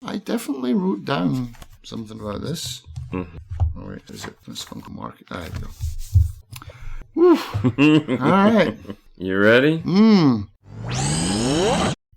I definitely wrote down something about this. Mm-hmm. Oh, wait, is it? Let's mark. There we go. Woo. All right. You ready?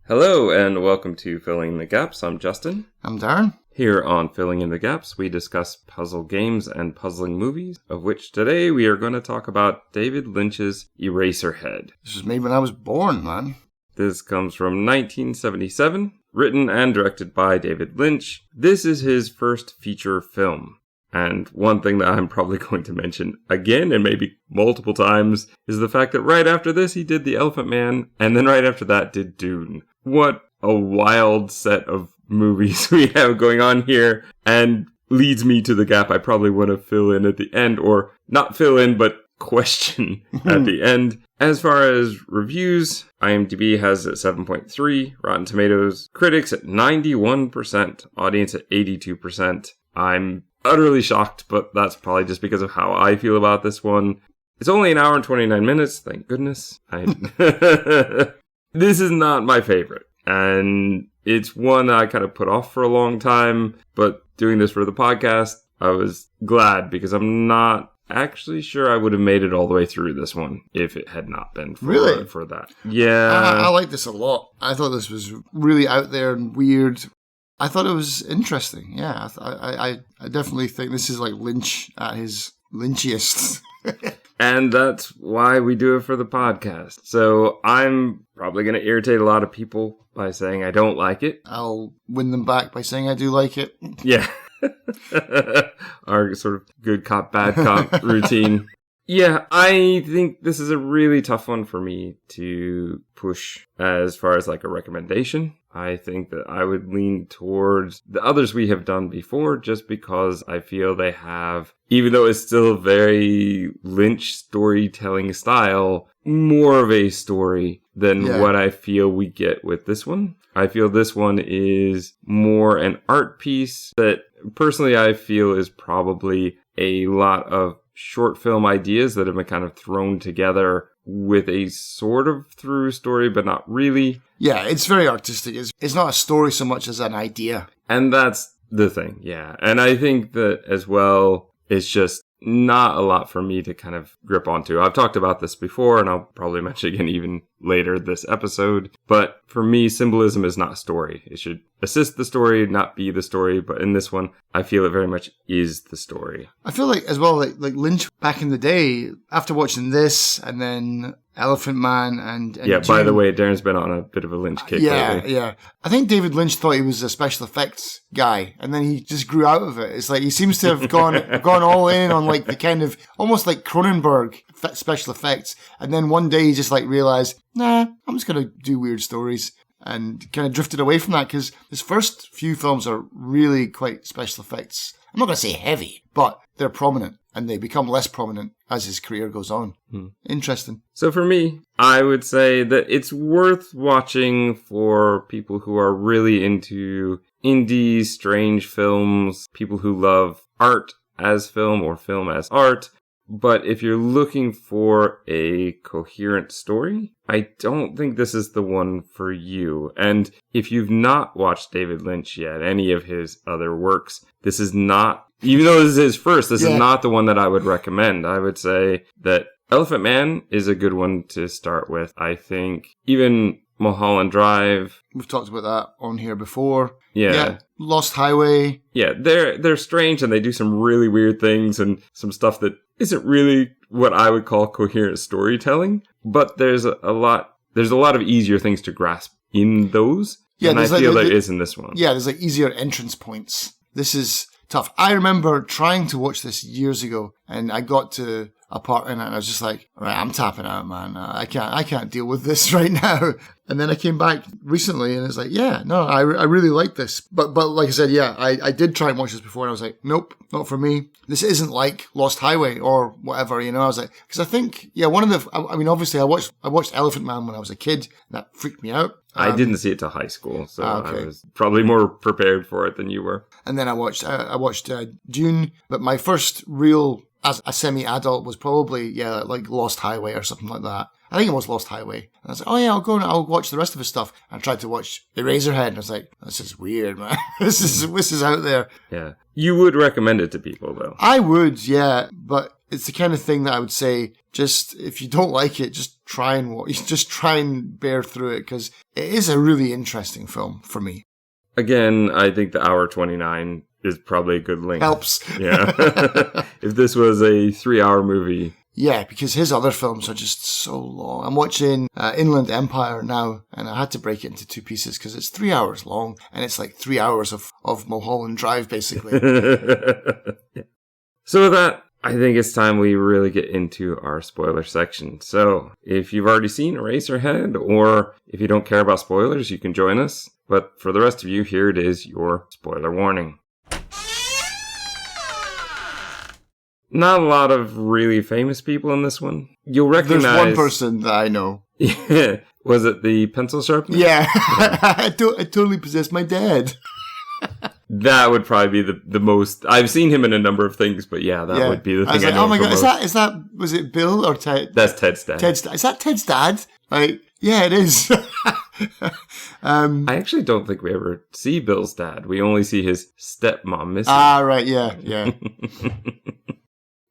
Hello, and welcome to Filling in the Gaps. I'm Justin. I'm Darren. Here on Filling in the Gaps, we discuss puzzle games and puzzling movies, of which today we are going to talk about David Lynch's Eraserhead. This was made when I was born, man. This comes from 1977, written and directed by David Lynch. This is his first feature film. And one thing that I'm probably going to mention again, and maybe multiple times, is the fact that right after this, he did The Elephant Man, and then right after that did Dune. What a wild set of movies we have going on here, and leads me to the gap I probably want to fill in at the end, or not fill in, but question at the end. As far as reviews, IMDb has it 7.3, Rotten Tomatoes, critics at 91%, audience at 82%. I'm utterly shocked, but that's probably just because of how I feel about this one. It's only an hour and 29 minutes, thank goodness. This is not my favorite, and it's one that I kind of put off for a long time, but doing this for the podcast, I was glad because I'm not actually sure I would have made it all the way through this one if it had not been for that. Yeah. I like this a lot. I thought this was really out there and weird. I thought it was interesting. Yeah, I definitely think this is like Lynch at his Lynchiest. And that's why we do it for the podcast. So I'm probably going to irritate a lot of people by saying I don't like it. I'll win them back by saying I do like it. Yeah. Our sort of good cop, bad cop routine. Yeah, I think this is a really tough one for me to push as far as like a recommendation. I think that I would lean towards the others we have done before just because I feel they have, even though it's still very Lynch storytelling style, more of a story than what I feel we get with this one. I feel this one is more an art piece that personally I feel is probably a lot of short film ideas that have been kind of thrown together with a sort of through story, but not really. Yeah, it's very artistic. It's not a story so much as an idea. And that's the thing, yeah. And I think that as well, it's just not a lot for me to kind of grip onto. I've talked about this before, and I'll probably mention again even later this episode. But for me, symbolism is not story. It should assist the story, not be the story. But in this one, I feel it very much is the story. I feel like, as well, like Lynch back in the day, after watching this and then Elephant Man and yeah, by the way, Darren's been on a bit of a Lynch kick lately. Yeah. I think David Lynch thought he was a special effects guy, and then he just grew out of it. It's like he seems to have gone all in on like the kind of almost like Cronenberg special effects, and then one day he just like realized, nah, I'm just gonna do weird stories, and kind of drifted away from that because his first few films are really quite special effects. I'm not gonna say heavy, but they're prominent. And they become less prominent as his career goes on. Interesting. So for me, I would say that it's worth watching for people who are really into indie, strange films, people who love art as film or film as art. But if you're looking for a coherent story, I don't think this is the one for you. And if you've not watched David Lynch yet, any of his other works, this is not, even though this is his first, this is not the one that I would recommend. I would say that Elephant Man is a good one to start with. I think even Mulholland Drive. We've talked about that on here before. Yeah. Lost Highway. Yeah, they're strange and they do some really weird things and some stuff that isn't really what I would call coherent storytelling. But there's a lot of easier things to grasp in those. Yeah, and I feel there is in this one. Yeah, there's like easier entrance points. This is tough. I remember trying to watch this years ago, and I got to a part in it, and I was just like, all right, I'm tapping out, man. I can't deal with this right now. And then I came back recently, and it's like, yeah, no, I really like this. But like I said, yeah, I did try and watch this before, and I was like, nope, not for me. This isn't like Lost Highway or whatever, you know. I was like, because I think, yeah, obviously I watched Elephant Man when I was a kid, and that freaked me out. I didn't see it till high school, so I was probably more prepared for it than you were. And then I watched Dune, but my first real as a semi-adult was probably, like Lost Highway or something like that. I think it was Lost Highway. And I was like, oh yeah, I'll go and I'll watch the rest of his stuff. And I tried to watch Eraserhead, and I was like, this is weird, man. This is out there. Yeah. You would recommend it to people, though. I would, yeah. But it's the kind of thing that I would say, just if you don't like it, just try and bear through it, because it is a really interesting film for me. Again, I think the hour 29 is probably a good length. Helps. Yeah. If this was a 3-hour movie. Yeah, because his other films are just so long. I'm watching Inland Empire now, and I had to break it into 2 pieces because it's 3 hours long, and it's like 3 hours of Mulholland Drive, basically. So with that, I think it's time we really get into our spoiler section. So if you've already seen Eraserhead, or if you don't care about spoilers, you can join us. But for the rest of you, here it is, your spoiler warning. Not a lot of really famous people in this one. You'll recognize... There's one person that I know. Yeah. Was it the pencil sharpener? Yeah. I totally possessed my dad. That would probably be the most... I've seen him in a number of things, but yeah, that would be the thing I know. Oh my god, is that... Was it Bill or Ted? That's Ted's dad. Is that Ted's dad? Like, yeah, it is. I actually don't think we ever see Bill's dad. We only see his stepmom, Missy. Ah, right, yeah.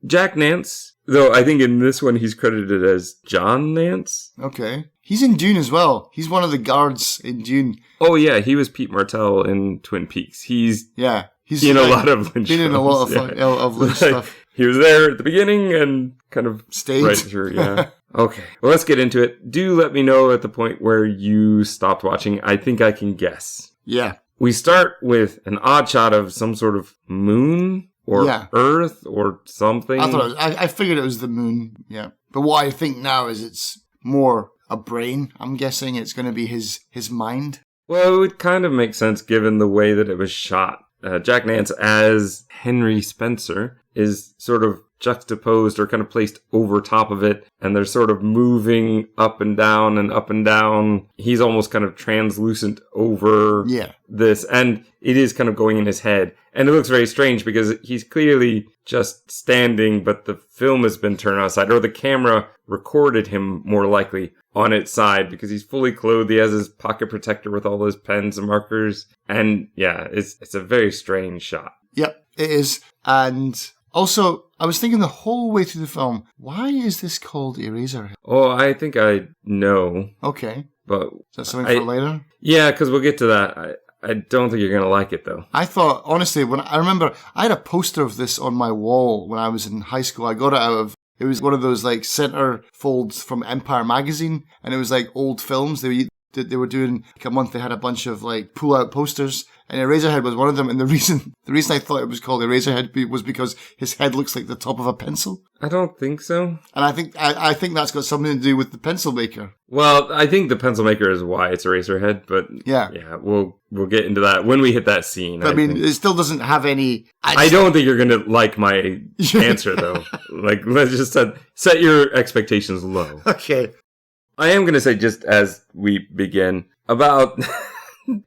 Jack Nance, though I think in this one he's credited as John Nance. Okay. He's in Dune as well. He's one of the guards in Dune. Oh yeah, he was Pete Martell in Twin Peaks. He's in a lot of Lynch been in a lot of Lynch stuff. He was there at the beginning and kind of stayed right through, yeah. Okay, well, let's get into it. Do let me know at the point where you stopped watching. I think I can guess. Yeah. We start with an odd shot of some sort of moon or Earth or something. I figured it was the moon, yeah. But what I think now is it's more a brain. I'm guessing it's going to be his mind. Well, it would kind of make sense given the way that it was shot. Jack Nance as Henry Spencer is sort of juxtaposed or kind of placed over top of it, and they're sort of moving up and down and up and down. He's almost kind of translucent over this, and it is kind of going in his head. And it looks very strange because he's clearly just standing, but the film has been turned outside, or the camera recorded him more likely on its side because he's fully clothed. He has his pocket protector with all his pens and markers. And yeah, it's a very strange shot. Yep, it is. And also, I was thinking the whole way through the film, why is this called Eraserhead? Oh, I think I know. Okay. But is that something for later? Yeah, because we'll get to that. I don't think you're going to like it, though. I thought, honestly, when I remember, I had a poster of this on my wall when I was in high school. I got it out of, it was one of those like center folds from Empire magazine, and it was like old films. They were doing like a month. They had a bunch of like pull out posters, and Eraserhead was one of them. And the reason I thought it was called Eraserhead was because his head looks like the top of a pencil. I don't think so. And I think that's got something to do with the pencil maker. Well, I think the pencil maker is why it's Eraserhead, but yeah, we'll get into that when we hit that scene. But I mean, it still doesn't have any. I don't think you're gonna like my answer though. Like, let's just set your expectations low. Okay. I am going to say, just as we begin, about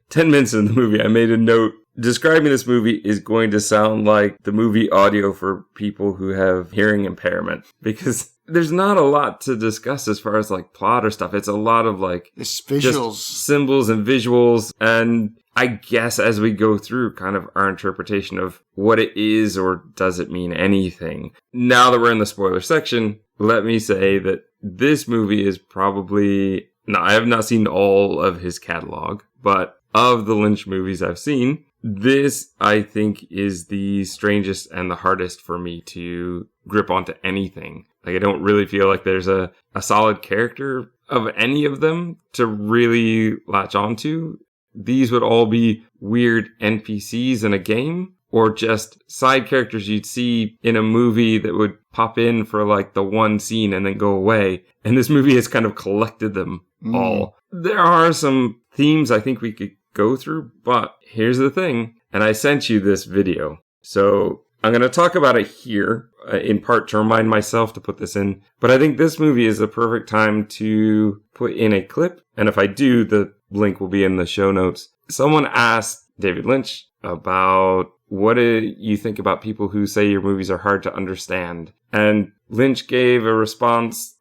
10 minutes in the movie, I made a note. Describing this movie is going to sound like the movie audio for people who have hearing impairment. Because there's not a lot to discuss as far as like plot or stuff. It's a lot of like... It's visuals. Just symbols and visuals. And I guess as we go through kind of our interpretation of what it is or does it mean anything. Now that we're in the spoiler section, let me say that this movie is probably... Now, I have not seen all of his catalog, but of the Lynch movies I've seen, this, I think, is the strangest and the hardest for me to grip onto anything. Like, I don't really feel like there's a solid character of any of them to really latch onto. These would all be weird NPCs in a game, or just side characters you'd see in a movie that would pop in for like the one scene and then go away. And this movie has kind of collected them all. There are some themes I think we could go through, but here's the thing. And I sent you this video. So I'm going to talk about it here in part to remind myself to put this in. But I think this movie is the perfect time to put in a clip. And if I do, the link will be in the show notes. Someone asked David Lynch about what do you think about people who say your movies are hard to understand. And Lynch gave a response.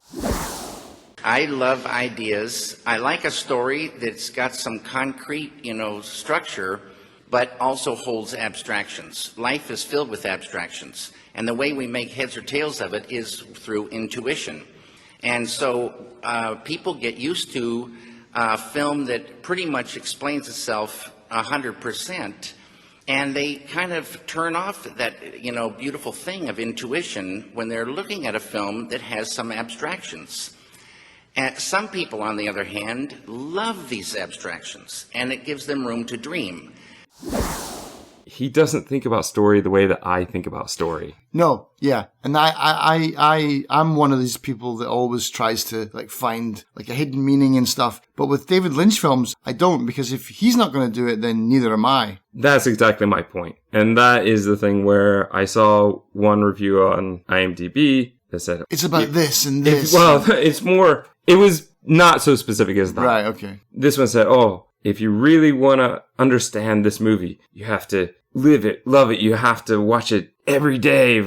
I love ideas. I like a story that's got some concrete, structure, but also holds abstractions. Life is filled with abstractions. And the way we make heads or tails of it is through intuition. And so people get used to a film that pretty much explains itself 100%. And they kind of turn off that, beautiful thing of intuition when they're looking at a film that has some abstractions. And some people, on the other hand, love these abstractions, and it gives them room to dream. He doesn't think about story the way that I think about story. No, yeah. And I'm one of these people that always tries to find a hidden meaning and stuff. But with David Lynch films, I don't, because if he's not going to do it, then neither am I. That's exactly my point. And that is the thing where I saw one review on IMDb that said, it's about this and this. It was not so specific as that. Right, okay. This one said, if you really want to understand this movie, you have to live it, love it. You have to watch it every day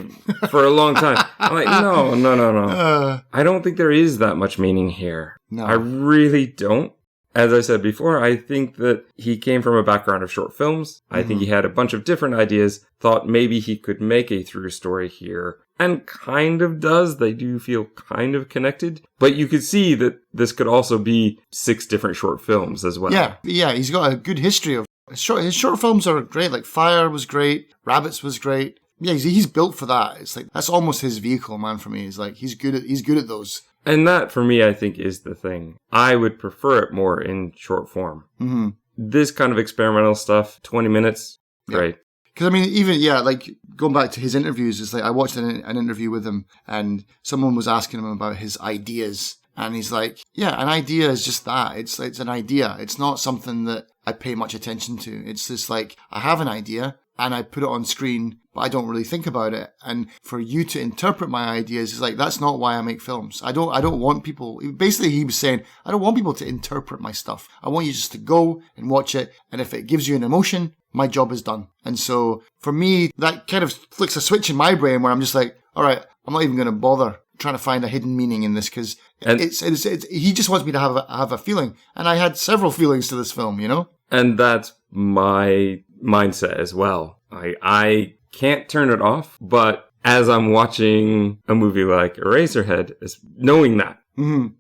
for a long time. I'm like, no. I don't think there is that much meaning here. No. I really don't. As I said before, I think that he came from a background of short films. I think he had a bunch of different ideas, thought maybe he could make a through story here, and kind of does. They do feel kind of connected. But you could see that this could also be 6 different short films as well. Yeah, he's got a good history of... His short films are great. Like Fire was great, Rabbits was great. Yeah, he's built for that. It's like, that's almost his vehicle, man, for me. It's like, he's good at those. And that, for me, I think is the thing. I would prefer it more in short form. Mm-hmm. This kind of experimental stuff, 20 minutes, great. Because, going back to his interviews, it's like, I watched an interview with him, and someone was asking him about his ideas. And he's like, yeah, an idea is just that. It's an idea. It's not something that I pay much attention to. It's just like, I have an idea, and I put it on screen, but I don't really think about it. And for you to interpret my ideas is like, that's not why I make films. I don't want people, basically he was saying, I don't want people to interpret my stuff. I want you just to go and watch it. And if it gives you an emotion, my job is done. And so for me, that kind of flicks a switch in my brain where I'm just like, all right, I'm not even going to bother trying to find a hidden meaning in this, because he just wants me to have a feeling. And I had several feelings to this film, And that's my mindset as well. I can't turn it off, but as I'm watching a movie like Eraserhead, knowing that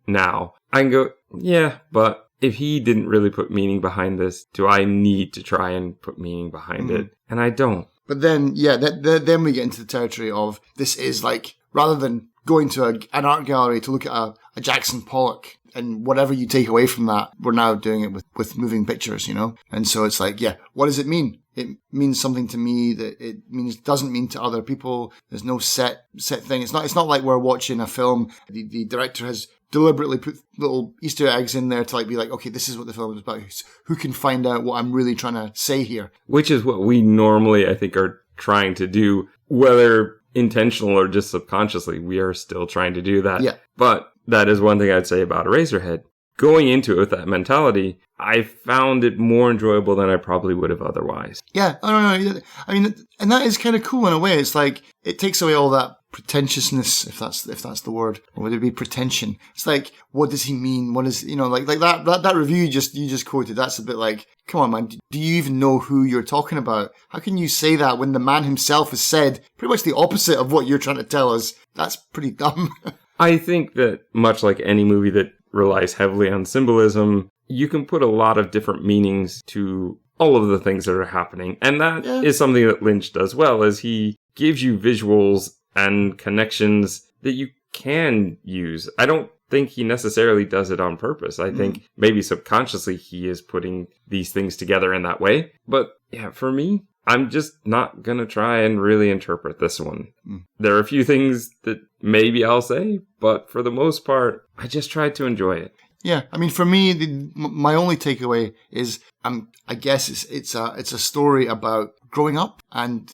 now, I can go, yeah, but if he didn't really put meaning behind this, do I need to try and put meaning behind it? And I don't. But then, then we get into the territory of, this is like, rather than going to an art gallery to look at a Jackson Pollock, and whatever you take away from that, we're now doing it with moving pictures, And so it's like, what does it mean? It means something to me that it doesn't mean to other people. There's no set thing. It's not like we're watching a film. The director has deliberately put little Easter eggs in there to be like, okay, this is what the film is about. Who can find out what I'm really trying to say here? Which is what we normally, I think, are trying to do, whether intentional or just subconsciously. We are still trying to do that. Yeah. But that is one thing I'd say about Eraserhead. Going into it with that mentality, I found it more enjoyable than I probably would have otherwise. Yeah, I don't know. I mean, and that is kind of cool in a way. It's like, it takes away all that pretentiousness, if that's the word, or would it be pretension? It's like, what does he mean? What is, like that review you just quoted? That's a bit like, come on, man, do you even know who you're talking about? How can you say that when the man himself has said pretty much the opposite of what you're trying to tell us? That's pretty dumb. I think that much like any movie that relies heavily on symbolism, you can put a lot of different meanings to all of the things that are happening. And that is something that Lynch does well, is he gives you visuals and connections that you can use. I don't think he necessarily does it on purpose. I think maybe subconsciously he is putting these things together in that way. But yeah, for me, I'm just not going to try and really interpret this one. There are a few things that maybe I'll say, but for the most part, I just tried to enjoy it. Yeah, I mean, for me, my only takeaway is, I guess it's a story about growing up and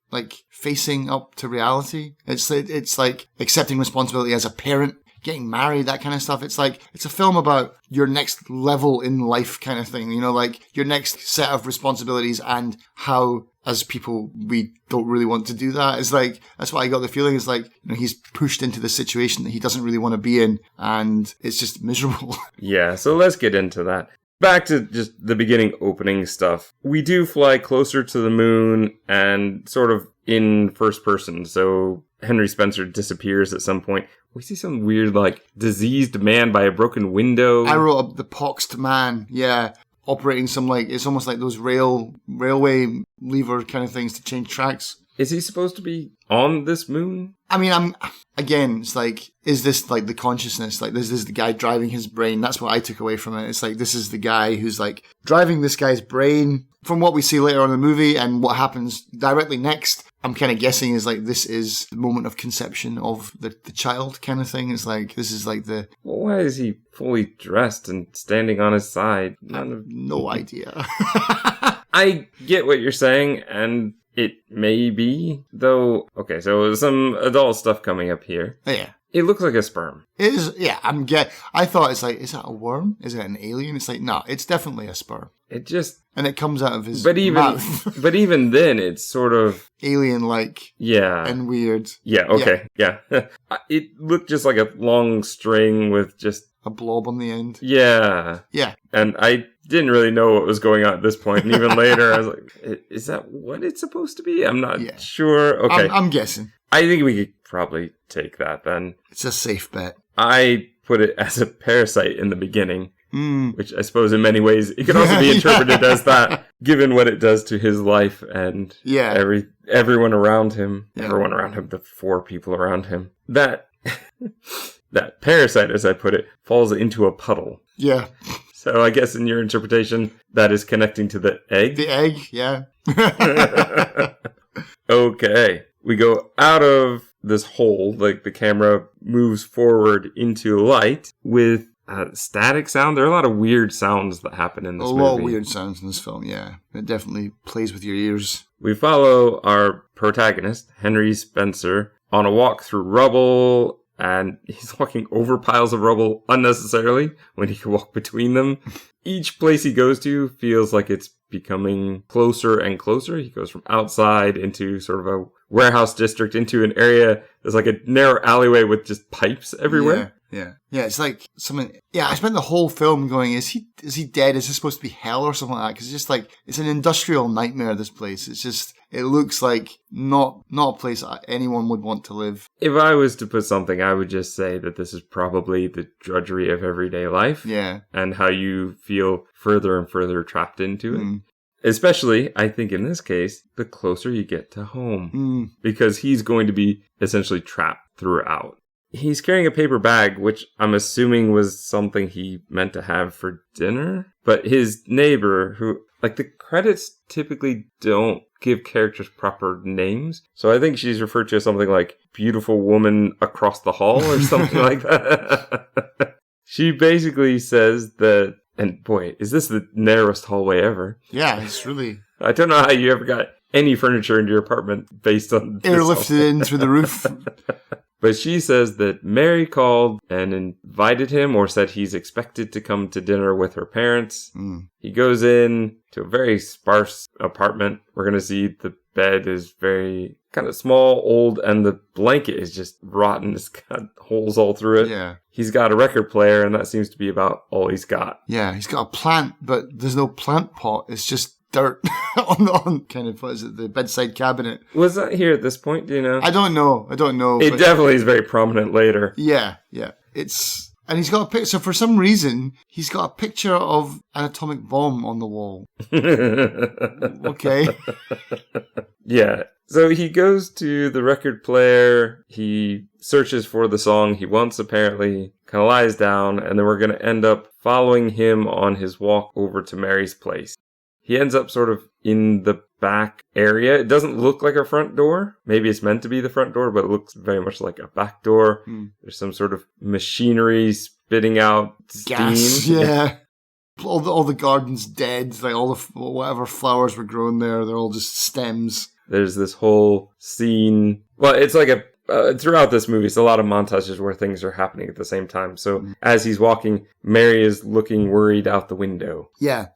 facing up to reality. It's like accepting responsibility as a parent, getting married, that kind of stuff. It's like, it's a film about your next level in life kind of thing, your next set of responsibilities and how as people, we don't really want to do that. It's like, that's what I got the feeling. It's like, he's pushed into the situation that he doesn't really want to be in, and it's just miserable. Yeah, so let's get into that. Back to just the beginning opening stuff. We do fly closer to the moon and sort of in first person. So Henry Spencer disappears at some point. We see some weird, like, diseased man by a broken window. I wrote up the poxed man, yeah, operating some, like, it's almost like those railway lever kind of things to change tracks. Is he supposed to be on this moon? I mean, again, it's like, is this like the consciousness? Like, this is the guy driving his brain. That's what I took away from it. It's like, this is the guy who's like driving this guy's brain. From what we see later on in the movie and what happens directly next, I'm kind of guessing is like, this is the moment of conception of the child kind of thing. It's like, this is like the... Well, why is he fully dressed and standing on his side? No idea. I get what you're saying, and it may be, though. Okay, so some adult stuff coming up here. Yeah. It looks like a sperm. It is, yeah, I thought it's like, is that a worm? Is it an alien? It's like, no, it's definitely a sperm. It just... And it comes out of his But mouth. but even then, it's sort of... alien-like. Yeah. And weird. Yeah, okay, yeah. It looked just like a long string with just... a blob on the end. Yeah. Yeah. And I didn't really know what was going on at this point. And even later, I was like, is that what it's supposed to be? I'm not sure. Okay. I'm guessing. I think we could probably take that then. It's a safe bet. I put it as a parasite in the beginning, which I suppose in many ways it could also be interpreted as that, given what it does to his life and everyone around him. Yeah. Everyone around him, the 4 people around him. That parasite, as I put it, falls into a puddle. Yeah. So I guess in your interpretation, that is connecting to the egg? The egg, yeah. Okay. We go out of this hole, like the camera moves forward into light with static sound. There are a lot of weird sounds that happen in this movie. A lot of weird sounds in this film, yeah. It definitely plays with your ears. We follow our protagonist, Henry Spencer, on a walk through rubble, and he's walking over piles of rubble unnecessarily when he can walk between them. Each place he goes to feels like it's becoming closer and closer. He goes from outside into sort of a warehouse district into an area that's like a narrow alleyway with just pipes everywhere. Yeah. It's like something. Yeah, I spent the whole film going, is he dead? Is this supposed to be hell or something like that? Because it's just like, it's an industrial nightmare, this place. It's just, it looks like not a place anyone would want to live. If I was to put something, I would just say that this is probably the drudgery of everyday life. Yeah. And how you feel further and further trapped into it. Especially, I think in this case, the closer you get to home. Because he's going to be essentially trapped throughout. He's carrying a paper bag, which I'm assuming was something he meant to have for dinner. But his neighbor, who, like, the credits typically don't give characters proper names. So I think she's referred to as something like beautiful woman across the hall or something like that. She basically says that, and boy, is this the narrowest hallway ever. Yeah, it's really... I don't know how you ever got any furniture into your apartment based on this airlifted in through the roof. But she says that Mary called and invited him, or said he's expected to come to dinner with her parents. He goes in to a very sparse apartment. We're going to see the bed is very kind of small, old, and the blanket is just rotten. It's got holes all through it. Yeah. He's got a record player, and that seems to be about all he's got. Yeah, he's got a plant, but there's no plant pot. It's just dirt on kind of, what is it, the bedside cabinet. Was that here at this point? Do you know? I don't know. It definitely is very prominent later. Yeah. It's, and he's got a picture. So for some reason, he's got a picture of an atomic bomb on the wall. Okay. Yeah. So he goes to the record player. He searches for the song he wants, apparently, kind of lies down, and then we're going to end up following him on his walk over to Mary's place. He ends up sort of in the back area. It doesn't look like a front door. Maybe it's meant to be the front door, but it looks very much like a back door. There's some sort of machinery spitting out steam. Gas, yeah. All the garden's dead. Like all the whatever flowers were growing there, they're all just stems. There's this whole scene. Well, it's like throughout this movie, it's a lot of montages where things are happening at the same time. So as he's walking, Mary is looking worried out the window. Yeah.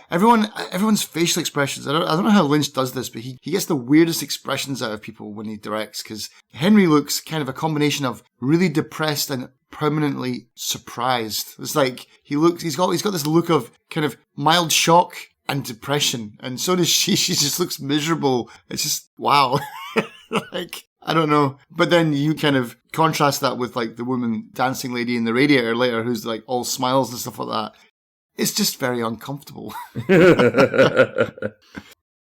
Everyone's facial expressions. I don't know how Lynch does this, but he gets the weirdest expressions out of people when he directs, because Henry looks kind of a combination of really depressed and permanently surprised. It's like he's got this look of kind of mild shock and depression, and so does she. She just looks miserable. It's just wow. Like, I don't know. But then you kind of contrast that with like the woman dancing lady in the radiator later, who's like all smiles and stuff like that. It's just very uncomfortable.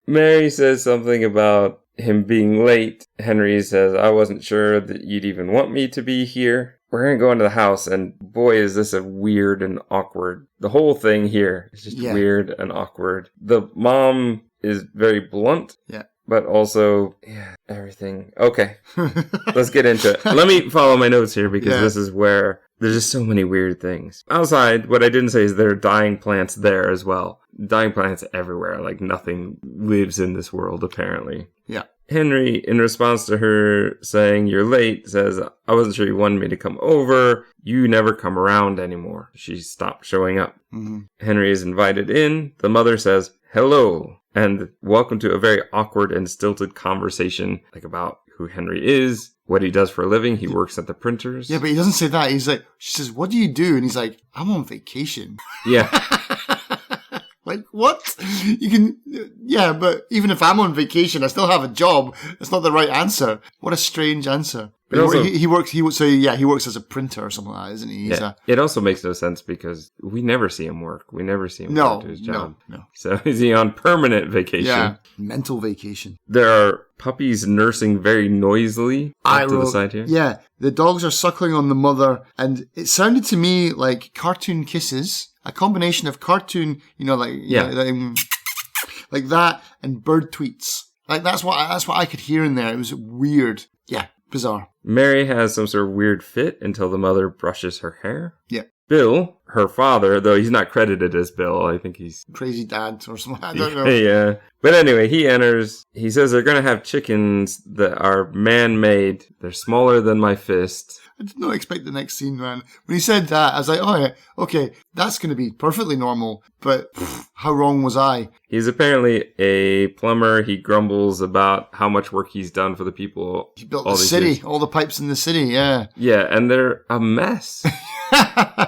Mary says something about him being late. Henry says, I wasn't sure that you'd even want me to be here. We're going to go into the house, and boy, is this a weird and awkward. The whole thing here is just weird and awkward. The mom is very blunt. Yeah. But also, everything. Okay, let's get into it. Let me follow my notes here, because this is where there's just so many weird things. Outside, what I didn't say is there are dying plants there as well. Dying plants everywhere, like nothing lives in this world, apparently. Yeah. Henry, in response to her saying, you're late, says, I wasn't sure you wanted me to come over. You never come around anymore. She stopped showing up. Mm-hmm. Henry is invited in. The mother says, hello, and welcome to a very awkward and stilted conversation, like about who Henry is, what he does for a living. He works at the printers. Yeah, but he doesn't say that. He's like, she says, what do you do? And he's like, I'm on vacation. Yeah. Like, what? You can, but even if I'm on vacation, I still have a job. That's not the right answer. What a strange answer. But Also, he works as a printer or something like that, isn't he? It also makes no sense because we never see him work. We never see him go to his job. No. So is he on permanent vacation? Yeah, mental vacation. There are puppies nursing very noisily to the side here. Yeah, the dogs are suckling on the mother, and it sounded to me like cartoon kisses, a combination of cartoon, like that, and bird tweets. Like that's what I could hear in there. It was weird. Yeah, bizarre. Mary has some sort of weird fit until the mother brushes her hair. Yeah. Bill, her father, though he's not credited as Bill, I think he's crazy dad or something. I don't know. Yeah. But anyway, he enters. He says they're going to have chickens that are man-made. They're smaller than my fist. I did not expect the next scene, man. When he said that, I was like, oh, yeah, okay, that's going to be perfectly normal. But how wrong was I? He's apparently a plumber. He grumbles about how much work he's done for the people. He built the city, all the pipes in the city, yeah. Yeah, and they're a mess.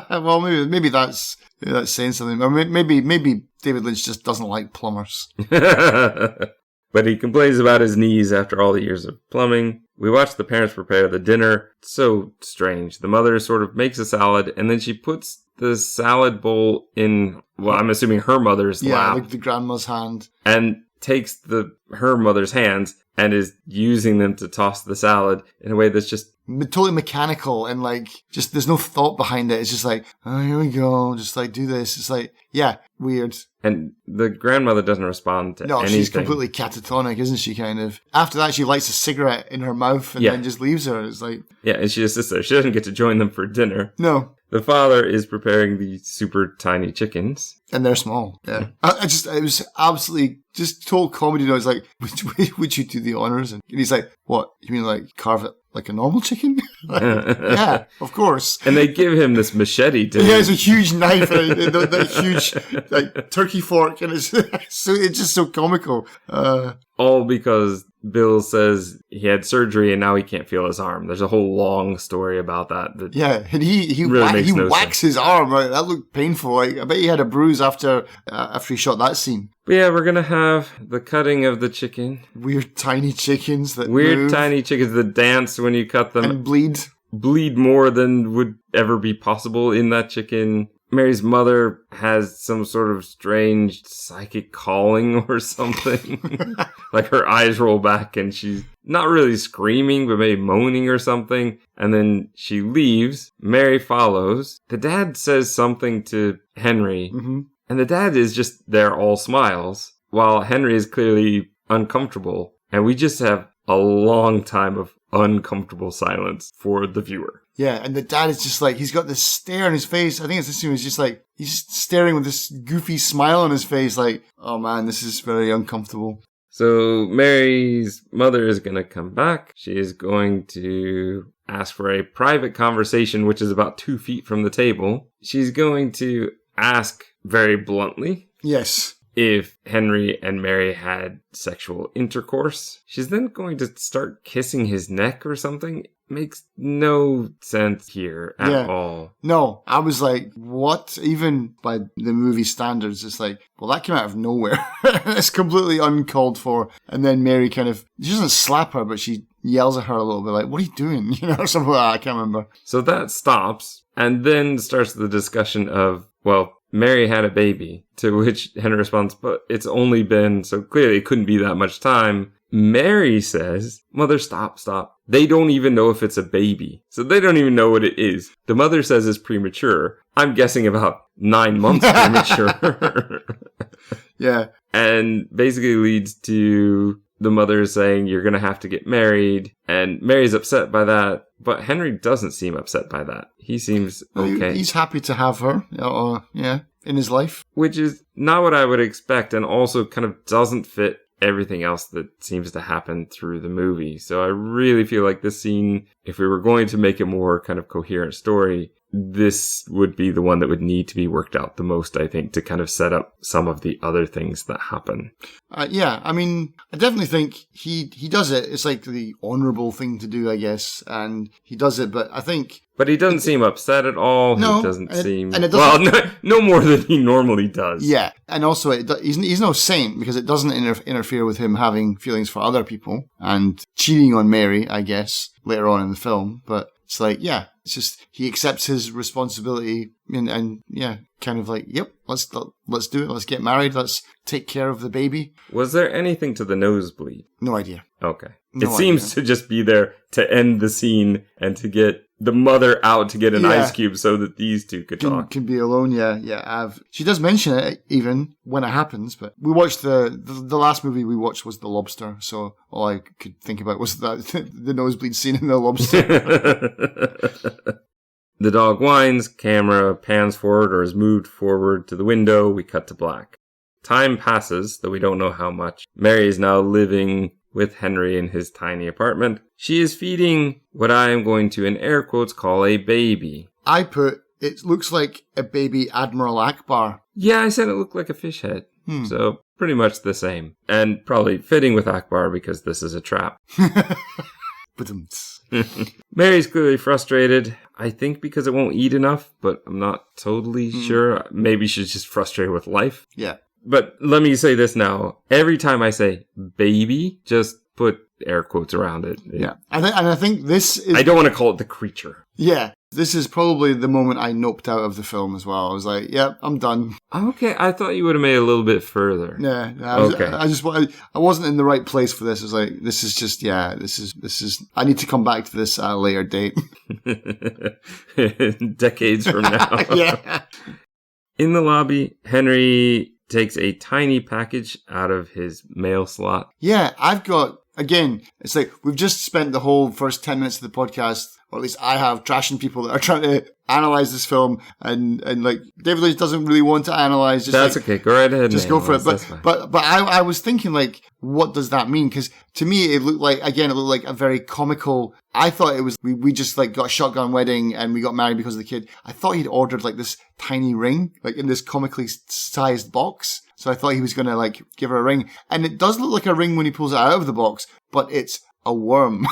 Well, maybe that's saying something. Or maybe David Lynch just doesn't like plumbers. But he complains about his knees after all the years of plumbing. We watch the parents prepare the dinner. It's so strange. The mother sort of makes a salad, and then she puts the salad bowl in, well, I'm assuming her mother's lap. Yeah, like the grandma's hand. And takes her mother's hands and is using them to toss the salad in a way that's just totally mechanical, and like just there's no thought behind it. It's just like, oh, here we go, just like do this. It's like, yeah, weird. And the grandmother doesn't respond to anything. No, she's completely catatonic, isn't she, kind of? After that, she lights a cigarette in her mouth and then just leaves her. It's like... Yeah, and she just sits there. She doesn't get to join them for dinner. No. The father is preparing the super tiny chickens. And they're small. Yeah. It was absolutely just total comedy. I was like, would you do the honors? And he's like, what? You mean like carve it like a normal chicken? Like, yeah, of course. And they give him this machete to... Yeah, it's a huge knife and the huge like turkey fork, and it's just so comical. All because Bill says he had surgery and now he can't feel his arm. There's a whole long story about that. Yeah, and he whacks his arm. Right? That looked painful. Like, I bet he had a bruise after he shot that scene. But yeah, we're gonna have the cutting of the chicken. Weird tiny chickens that move. Tiny chickens that dance when you cut them. And bleed. Bleed more than would ever be possible in that chicken. Mary's mother has some sort of strange psychic calling or something. Like her eyes roll back and she's not really screaming, but maybe moaning or something. And then she leaves. Mary follows. The dad says something to Henry. Mm-hmm. And the dad is just there all smiles, while Henry is clearly uncomfortable. And we just have a long time of uncomfortable silence for the viewer. Yeah, and the dad is just like, he's got this stare on his face. I think it's this scene, he's just like, he's just staring with this goofy smile on his face, like, oh man, this is very uncomfortable. So Mary's mother is going to come back. She is going to ask for a private conversation, which is about 2 feet from the table. She's going to ask very bluntly. Yes. If Henry and Mary had sexual intercourse. She's then going to start kissing his neck or something. Makes no sense here at all. No, I was like, what? Even by the movie standards, it's like, well, that came out of nowhere. It's completely uncalled for. And then Mary she doesn't slap her, but she yells at her a little bit like, what are you doing? Or something like that. I can't remember. So that stops. And then starts the discussion of, well, Mary had a baby, to which Henry responds, but it's only been, so clearly it couldn't be that much time. Mary says, mother, stop. They don't even know if it's a baby. So they don't even know what it is. The mother says it's premature. I'm guessing about 9 months premature. Yeah. And basically leads to the mother saying, you're going to have to get married. And Mary's upset by that. But Henry doesn't seem upset by that. He seems okay. He's happy to have her, in his life. Which is not what I would expect, and also kind of doesn't fit everything else that seems to happen through the movie. So I really feel like this scene, if we were going to make a more kind of coherent story, this would be the one that would need to be worked out the most, I think, to kind of set up some of the other things that happen. Yeah, I mean, I definitely think he does it. It's like the honourable thing to do, I guess, and he does it, but I think... But he doesn't seem upset at all. No. He doesn't seem... Well, no more than he normally does. Yeah, and also he's no saint because it doesn't interfere with him having feelings for other people and cheating on Mary, I guess, later on in the film, but... It's like, it's just, he accepts his responsibility and kind of like, yep, let's do it. Let's get married. Let's take care of the baby. Was there anything to the nosebleed? No idea. Okay. No it seems to just be there to end the scene and to get the mother out to get an ice cube so that these two could talk. Can be alone, she does mention it even when it happens, but we watched the last movie we watched was The Lobster, so all I could think about was that the nosebleed scene in The Lobster. The dog whines, camera pans forward or is moved forward to the window, we cut to black. Time passes, though we don't know how much. Mary is now living with Henry in his tiny apartment. She is feeding what I am going to, in air quotes, call a baby. I put, it looks like a baby Admiral Akbar. Yeah, I said it looked like a fish head. So pretty much the same. And probably fitting with Akbar because this is a trap. Mary's clearly frustrated. I think because it won't eat enough, but I'm not totally sure. Maybe she's just frustrated with life. Yeah. But let me say this now. Every time I say baby, just put air quotes around it. Yeah. And I think this is... I don't want to call it the creature. Yeah. This is probably the moment I noped out of the film as well. I was like, I'm done. Okay. I thought you would have made it a little bit further. Yeah. Okay. I wasn't in the right place for this. It was like, this is just, this is, I need to come back to this at a later date. Decades from now. Yeah. In the lobby, Henry takes a tiny package out of his mail slot. Yeah, I've got, again, it's like we've just spent the whole first 10 minutes of the podcast, or at least I have, trashing people that are trying to analyze this film, and like David Lynch doesn't really want to analyze. That's okay, go right ahead. Just go for it. But I was thinking, like, what does that mean? Because to me, it looked like a very comical. I thought it was we just like got a shotgun wedding and we got married because of the kid. I thought he'd ordered like this tiny ring, like in this comically sized box. So I thought he was going to like give her a ring, and it does look like a ring when he pulls it out of the box, but it's a worm.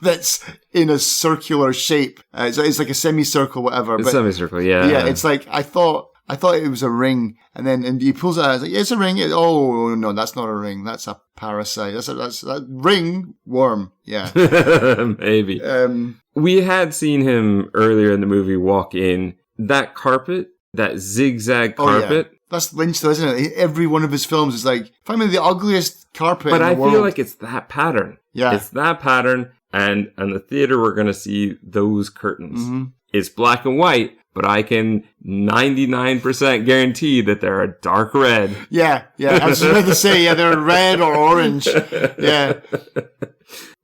That's in a circular shape. It's like a semicircle, whatever. It's semicircle, yeah. Yeah, it's like, I thought it was a ring, and he pulls it out. I was like, yeah, it's a ring. Oh, no, that's not a ring. That's a parasite. That's a ring worm. Yeah. Maybe. We had seen him earlier in the movie walk in. That carpet, that zigzag carpet. Yeah. That's Lynch, though, isn't it? Every one of his films is like, find me the ugliest carpet in the world. But I feel like it's that pattern. Yeah. It's that pattern. And in the theater, we're going to see those curtains. Mm-hmm. It's black and white, but I can 99% guarantee that they're a dark red. Yeah. I was about to say, they're red or orange. Yeah.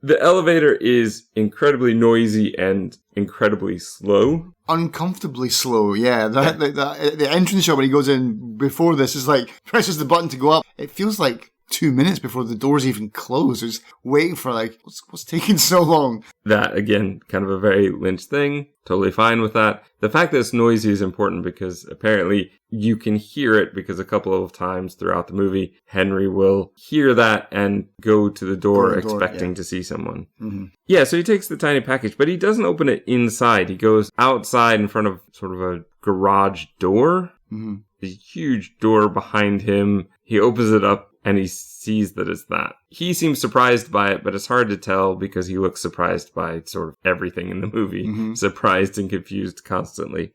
The elevator is incredibly noisy and incredibly slow. Uncomfortably slow, yeah. The entrance shot when he goes in before this is like, presses the button to go up. It feels like 2 minutes before the doors even closed. I was waiting for like, what's taking so long? That, again, kind of a very Lynch thing. Totally fine with that. The fact that it's noisy is important because apparently you can hear it, because a couple of times throughout the movie, Henry will hear that and go to the door expecting to see someone. Mm-hmm. Yeah, so he takes the tiny package, but he doesn't open it inside. He goes outside in front of sort of a garage door. Mm-hmm. A huge door behind him. He opens it up and he sees that it's that. He seems surprised by it, but it's hard to tell because he looks surprised by sort of everything in the movie. Mm-hmm. Surprised and confused constantly.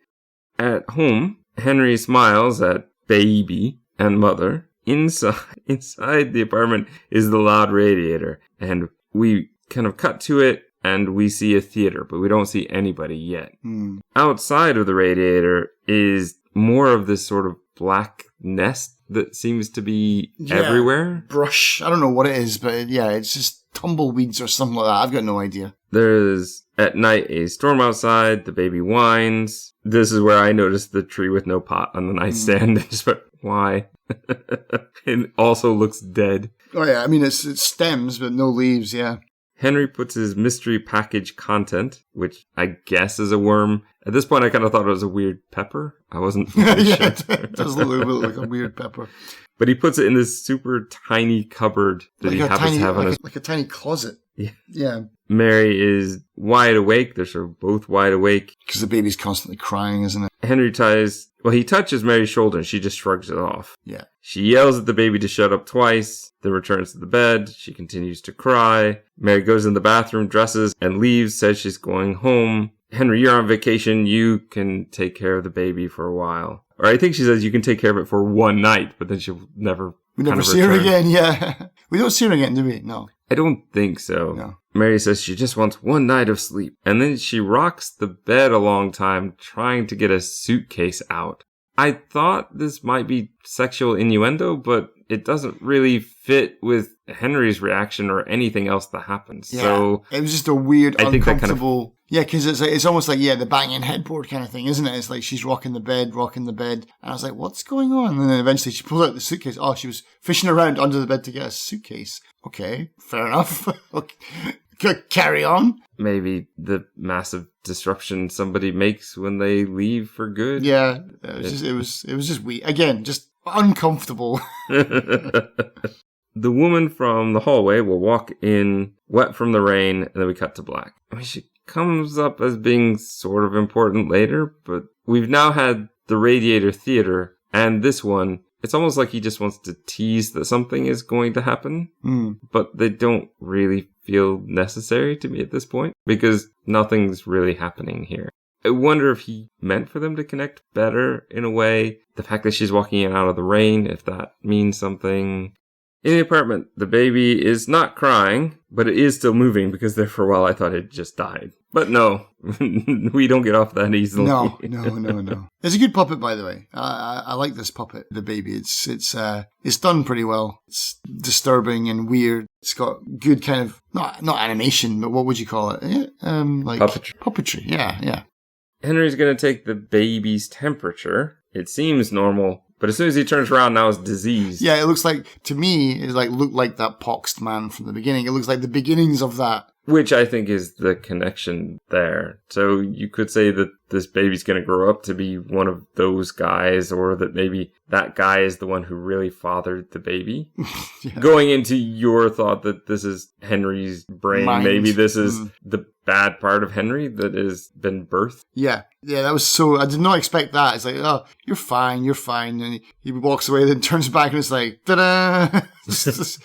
At home, Henry smiles at baby and mother. Inside the apartment is the loud radiator. And we kind of cut to it and we see a theater, but we don't see anybody yet. Mm. Outside of the radiator is more of this sort of black nest that seems to be everywhere. Brush. I don't know what it is, but it's just tumbleweeds or something like that. I've got no idea. There's, at night, a storm outside. The baby whines. This is where I noticed the tree with no pot on the nightstand. Just went, why? It also looks dead. Oh, yeah. I mean, it's stems, but no leaves, yeah. Henry puts his mystery package content, which I guess is a worm. At this point, I kind of thought it was a weird pepper. I wasn't sure. It does look a little bit like a weird pepper. But he puts it in this super tiny cupboard that he happens to have on his... Like a tiny closet. Yeah. Mary is wide awake. They're sort of both wide awake. Because the baby's constantly crying, isn't it? Henry he touches Mary's shoulder and she just shrugs it off. Yeah. She yells at the baby to shut up twice, then returns to the bed. She continues to cry. Mary goes in the bathroom, dresses, and leaves, says she's going home. Henry, you're on vacation. You can take care of the baby for a while. Or I think she says you can take care of it for one night, but then she'll never We never see her again, yeah. We don't see her again, do we? No. I don't think so. No. Mary says she just wants one night of sleep. And then she rocks the bed a long time trying to get a suitcase out. I thought this might be sexual innuendo, but it doesn't really fit with Henry's reaction or anything else that happens. Yeah. So it was just a weird, uncomfortable... Yeah, because it's almost like, the banging headboard kind of thing, isn't it? It's like she's rocking the bed. And I was like, what's going on? And then eventually she pulled out the suitcase. Oh, she was fishing around under the bed to get a suitcase. Okay, fair enough. Okay. Carry on. Maybe the massive disruption somebody makes when they leave for good. Yeah, it was just weird. Again, just uncomfortable. The woman from the hallway will walk in wet from the rain, and then we cut to black. I mean, she comes up as being sort of important later, but we've now had the Radiator Theater and this one. It's almost like he just wants to tease that something is going to happen, but they don't really feel necessary to me at this point because nothing's really happening here. I wonder if he meant for them to connect better in a way. The fact that she's walking in out of the rain, if that means something. In the apartment, the baby is not crying, but it is still moving because there for a while I thought it just died. But no, we don't get off that easily. No. It's a good puppet, by the way. I like this puppet, the baby. It's done pretty well. It's disturbing and weird. It's got good kind of, not animation, but what would you call it? Like Puppetry, yeah. Henry's going to take the baby's temperature. It seems normal. But as soon as he turns around, now it's diseased. Yeah, it looks like, to me, it looked like that poxed man from the beginning. It looks like the beginnings of that. Which I think is the connection there. So you could say that this baby's going to grow up to be one of those guys, or that maybe that guy is the one who really fathered the baby. Yeah. Going into your thought that this is Henry's brain, maybe this is the bad part of Henry that has been birthed. Yeah, that was so... I did not expect that. It's like, oh, you're fine. And he walks away, then turns back and it's like, ta-da! just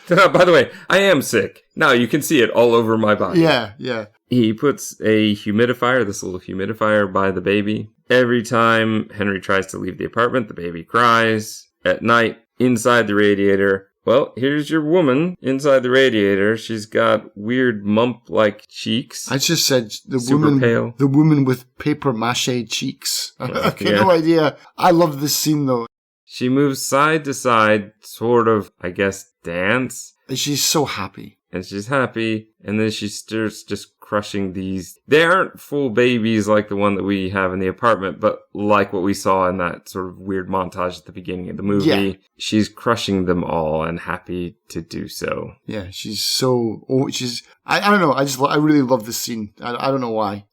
By the way, I am sick. Now you can see it all over my body. Yeah. He puts a humidifier, this little humidifier, by the baby. Every time Henry tries to leave the apartment, the baby cries. At night, inside the radiator, well, here's your woman inside the radiator. She's got weird mump-like cheeks. I just said pale. The woman with paper mache cheeks. No idea. I love this scene though. She moves side to side, sort of, I guess, dance. She's so happy. And she's happy, and then she starts just crushing these. They aren't full babies like the one that we have in the apartment, but like what we saw in that sort of weird montage at the beginning of the movie. Yeah. She's crushing them all and happy to do so. Yeah, she's so... I don't know, I really love this scene. I don't know why.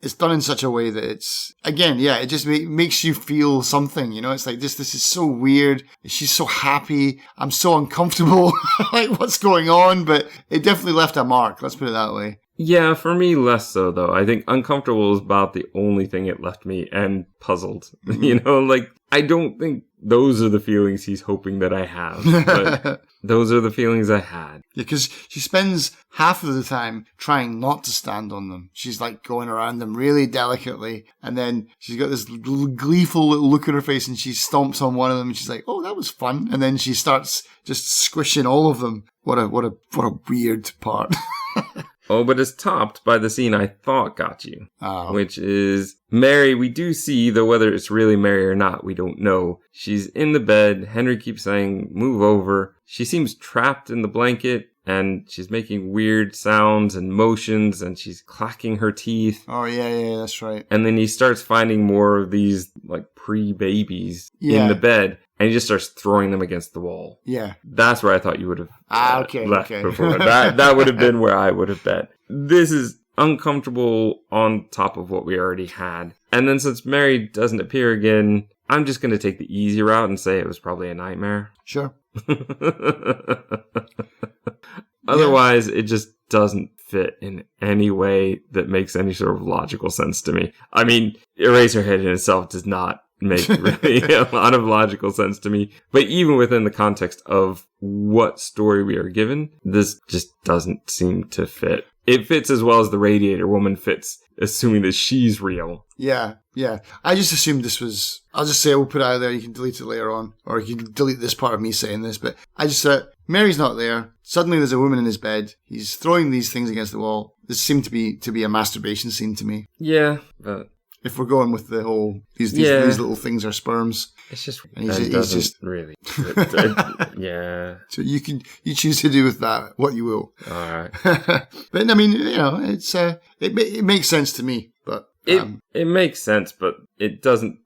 It's done in such a way that it's, again, yeah, it just makes you feel something, you know? It's like, this is so weird. She's so happy. I'm so uncomfortable. Like, what's going on? But it definitely left a mark. Let's put it that way. Yeah, for me, less so, though. I think uncomfortable is about the only thing it left me, and puzzled. You know, like, I don't think those are the feelings he's hoping that I have. But those are the feelings I had. Yeah, because she spends half of the time trying not to stand on them. She's like going around them really delicately. And then she's got this gleeful little look on her face, and she stomps on one of them and she's like, oh, that was fun. And then she starts just squishing all of them. What a weird part. Oh, but it's topped by the scene I thought got you, which is Mary. We do see, though whether it's really Mary or not, we don't know. She's in the bed. Henry keeps saying, move over. She seems trapped in the blanket, and she's making weird sounds and motions, and she's clacking her teeth. Oh, yeah, that's right. And then he starts finding more of these, like, pre-babies in the bed. And he just starts throwing them against the wall. Yeah. That's where I thought you would have left okay. before. That would have been where I would have bet. This is uncomfortable on top of what we already had. And then since Mary doesn't appear again, I'm just going to take the easy route and say it was probably a nightmare. Sure. Otherwise, it just doesn't fit in any way that makes any sort of logical sense to me. I mean, Eraserhead in itself does not make really a lot of logical sense to me. But even within the context of what story we are given, this just doesn't seem to fit. It fits as well as the Radiator Woman fits, assuming that she's real. Yeah. I just assumed this was... I'll just say, we'll put it out there, you can delete it later on. Or you can delete this part of me saying this, but I just thought, Mary's not there. Suddenly there's a woman in his bed. He's throwing these things against the wall. This seemed to be a masturbation scene to me. Yeah, but... If we're going with the whole, these little things are sperms. It's just, and he's just really. Yeah. So you choose to do with that what you will. All right. But I mean, you know, it makes sense to me, but. It makes sense, but it doesn't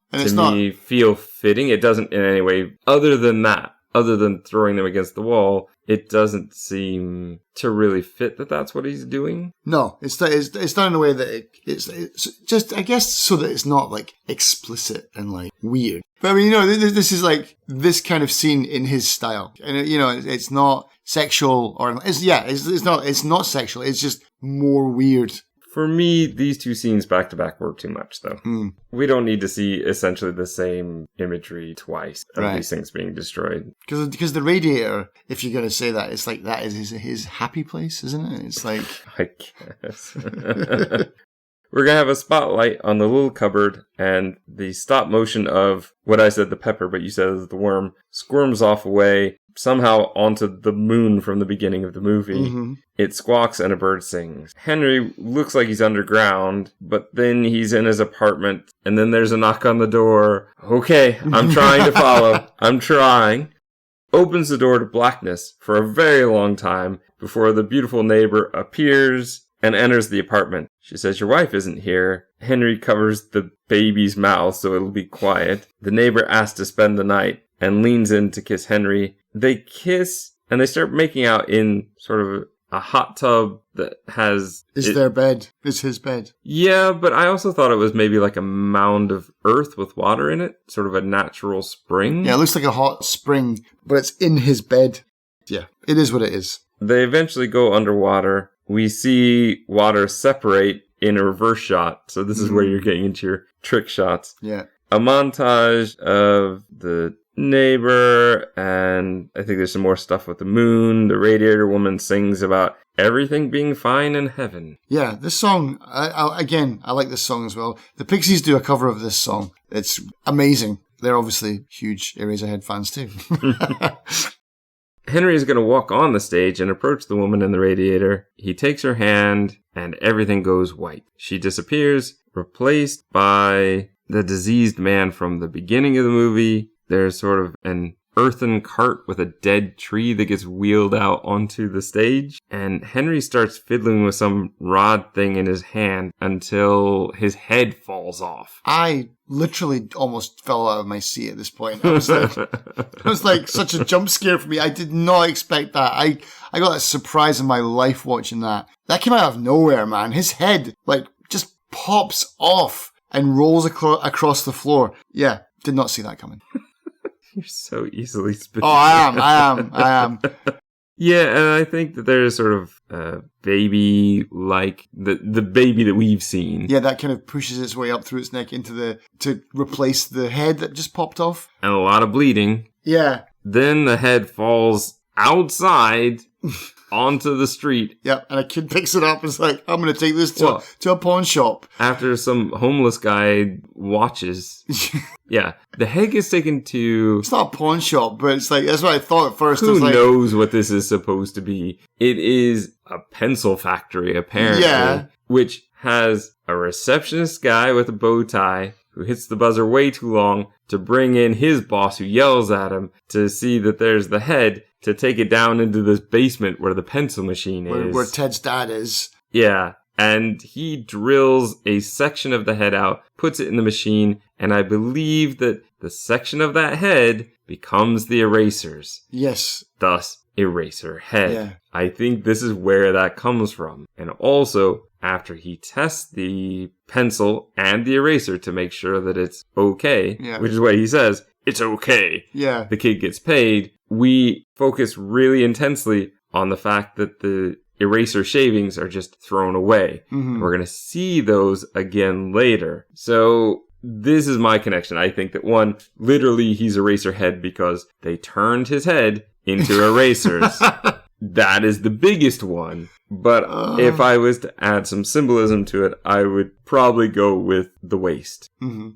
feel fitting. It doesn't in any way, other than throwing them against the wall, it doesn't seem to really fit that that's what he's doing. No, it's done in a way that it's just, I guess, so that it's not like explicit and like weird. But I mean, you know, this is like this kind of scene in his style, and you know, it's not sexual it's not sexual. It's just more weird. For me, these two scenes back to back work too much, though. We don't need to see essentially the same imagery twice of these things being destroyed. Because the Radiator, if you're going to say that, it's like that is his happy place, isn't it? It's like... I guess. We're going to have a spotlight on the little cupboard, and the stop motion of what I said the pepper, but you said it was the worm, squirms off away, somehow onto the moon from the beginning of the movie. Mm-hmm. It squawks and a bird sings. Henry looks like he's underground, but then he's in his apartment, and then there's a knock on the door. Okay, I'm trying to follow. I'm trying. Opens the door to blackness for a very long time before the beautiful neighbor appears and enters the apartment. She says, your wife isn't here. Henry covers the baby's mouth so it'll be quiet. The neighbor asks to spend the night and leans in to kiss Henry. They kiss and they start making out in sort of a hot tub that has... their bed. It's his bed. Yeah, but I also thought it was maybe like a mound of earth with water in it. Sort of a natural spring. Yeah, it looks like a hot spring, but it's in his bed. Yeah, it is what it is. They eventually go underwater. We see water separate in a reverse shot. So this is where you're getting into your trick shots. Yeah. A montage of the neighbor, and I think there's some more stuff with the moon. The Radiator Woman sings about everything being fine in heaven. Yeah, this song, I like this song as well. The Pixies do a cover of this song. It's amazing. They're obviously huge Eraserhead fans too. Henry is going to walk on the stage and approach the woman in the radiator. He takes her hand, and everything goes white. She disappears, replaced by the diseased man from the beginning of the movie. There's sort of an earthen cart with a dead tree that gets wheeled out onto the stage. And Henry starts fiddling with some rod thing in his hand until his head falls off. I literally almost fell out of my seat at this point. It was like such a jump scare for me. I did not expect that. I got a surprise in my life watching that. That came out of nowhere, man. His head, like, just pops off and rolls across the floor. Yeah, did not see that coming. You're so easily spooked. Oh, I am. Yeah, and I think that there's sort of baby-like, the baby that we've seen. Yeah, that kind of pushes its way up through its neck to replace the head that just popped off. And a lot of bleeding. Yeah. Then the head falls outside onto the street. Yep, and a kid picks it up and is like, I'm going to take this to a pawn shop. After some homeless guy watches. Yeah, the head gets taken to... It's not a pawn shop, but it's like, that's what I thought at first. Who knows what this is supposed to be? It is a pencil factory, apparently. Yeah. Which has a receptionist guy with a bow tie who hits the buzzer way too long to bring in his boss who yells at him to see that there's the head to take it down into this basement where the pencil machine is. Where Ted's dad is. Yeah. And he drills a section of the head out, puts it in the machine, and I believe that the section of that head becomes the erasers. Yes. Thus, Eraserhead. Yeah. I think this is where that comes from. And also, after he tests the pencil and the eraser to make sure that it's okay, which is what he says, it's okay. Yeah. The kid gets paid. We focus really intensely on the fact that the eraser shavings are just thrown away. Mm-hmm. We're going to see those again later. So this is my connection. I think that one, literally he's Eraserhead because they turned his head into erasers. That is the biggest one. But if I was to add some symbolism to it, I would probably go with the waist,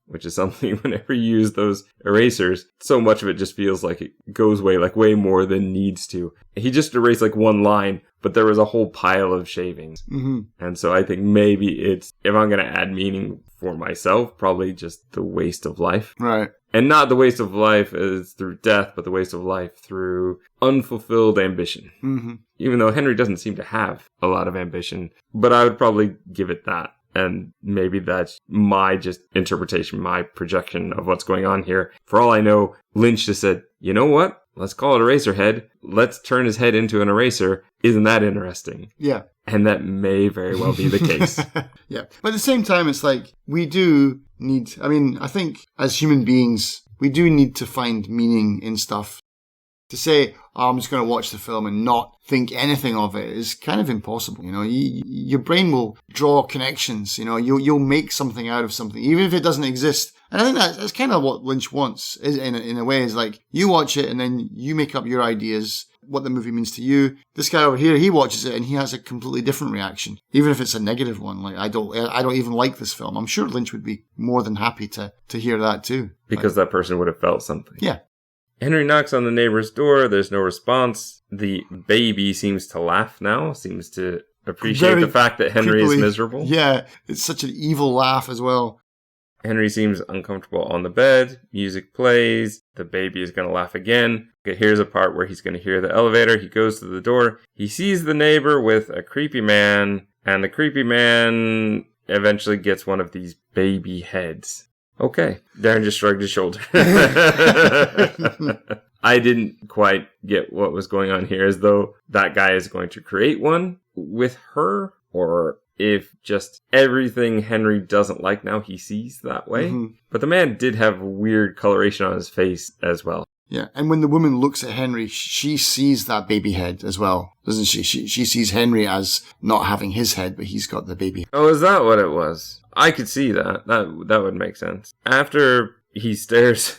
which is something whenever you use those erasers, so much of it just feels like it goes away, like way more than needs to. He just erased like one line, but there was a whole pile of shavings. Mm-hmm. And so I think maybe it's, if I'm going to add meaning for myself, probably just the waste of life. Right. And not the waste of life as through death, but the waste of life through unfulfilled ambition. Mm-hmm. Even though Henry doesn't seem to have a lot of ambition, but I would probably give it that. And maybe that's my just interpretation, my projection of what's going on here. For all I know, Lynch just said, you know what? Let's call it Eraserhead. Let's turn his head into an eraser. Isn't that interesting? Yeah. And that may very well be the case. Yeah. But at the same time, it's like, we do need, I mean, I think as human beings, we do need to find meaning in stuff. To say, oh, I'm just going to watch the film and not think anything of it is kind of impossible. You know, your brain will draw connections. You know, you'll make something out of something, even if it doesn't exist. And I think that's kind of what Lynch wants, is in a way, is like, you watch it and then you make up your ideas, what the movie means to you. This guy over here, he watches it and he has a completely different reaction, even if it's a negative one. Like, I don't even like this film. I'm sure Lynch would be more than happy to hear that too. Because that person would have felt something. Yeah. Henry knocks on the neighbor's door. There's no response. The baby seems to laugh now, seems to appreciate the fact that Henry is miserable. Yeah, it's such an evil laugh as well. Henry seems uncomfortable on the bed. Music plays. The baby is going to laugh again. Okay, here's a part where he's going to hear the elevator. He goes to the door. He sees the neighbor with a creepy man, and the creepy man eventually gets one of these baby heads. Okay. Darren just shrugged his shoulder. I didn't quite get what was going on here, as though that guy is going to create one with her, or if just everything Henry doesn't like now he sees that way. Mm-hmm. But the man did have weird coloration on his face as well. Yeah, and when the woman looks at Henry, she sees that baby head as well, doesn't she? She sees Henry as not having his head, but he's got the baby. Oh, is that what it was? I could see that. That would make sense. After he stares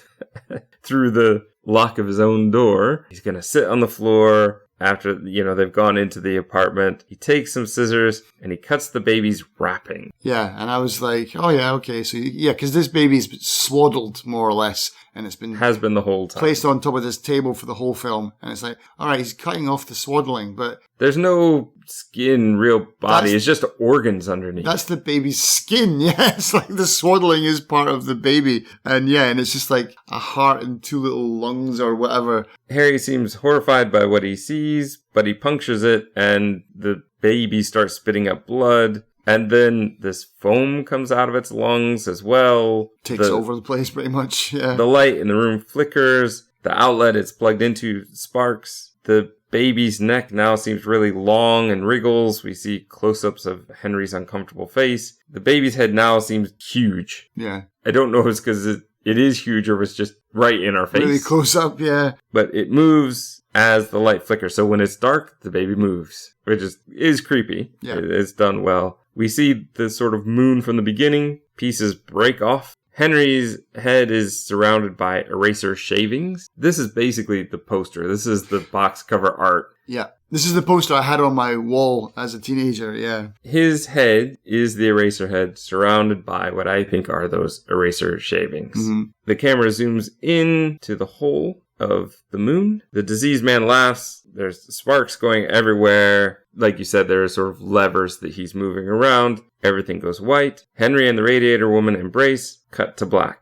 through the lock of his own door, he's going to sit on the floor. After, they've gone into the apartment, he takes some scissors and he cuts the baby's wrapping. Yeah, and I was like, oh yeah, okay. So, yeah, because this baby's swaddled, more or less, and has been the whole time. Placed on top of this table for the whole film. And it's like, all right, he's cutting off the swaddling, but... There's no skin, real body. It's just organs underneath. That's the baby's skin, yeah. It's like the swaddling is part of the baby. And it's just like a heart and two little lungs or whatever. Harry seems horrified by what he sees, but he punctures it and the baby starts spitting up blood. And then this foam comes out of its lungs as well. Takes over the place pretty much, yeah. The light in the room flickers. The outlet it's plugged into sparks. The baby's neck now seems really long and wriggles. We see close-ups of Henry's uncomfortable face. The baby's head now seems huge. Yeah. I don't know if it's because it is huge or if it's just right in our face. Really close up, yeah. But it moves as the light flickers. So when it's dark, the baby moves, which is creepy. Yeah. It's done well. We see the sort of moon from the beginning. Pieces break off. Henry's head is surrounded by eraser shavings. This is basically the poster. This is the box cover art. Yeah. This is the poster I had on my wall as a teenager, yeah. His head is the Eraserhead surrounded by what I think are those eraser shavings. Mm-hmm. The camera zooms in to the hole of the moon. The diseased man laughs. There's sparks going everywhere. Like you said, there are sort of levers that he's moving around. Everything goes white. Henry and the radiator woman embrace. Cut to black.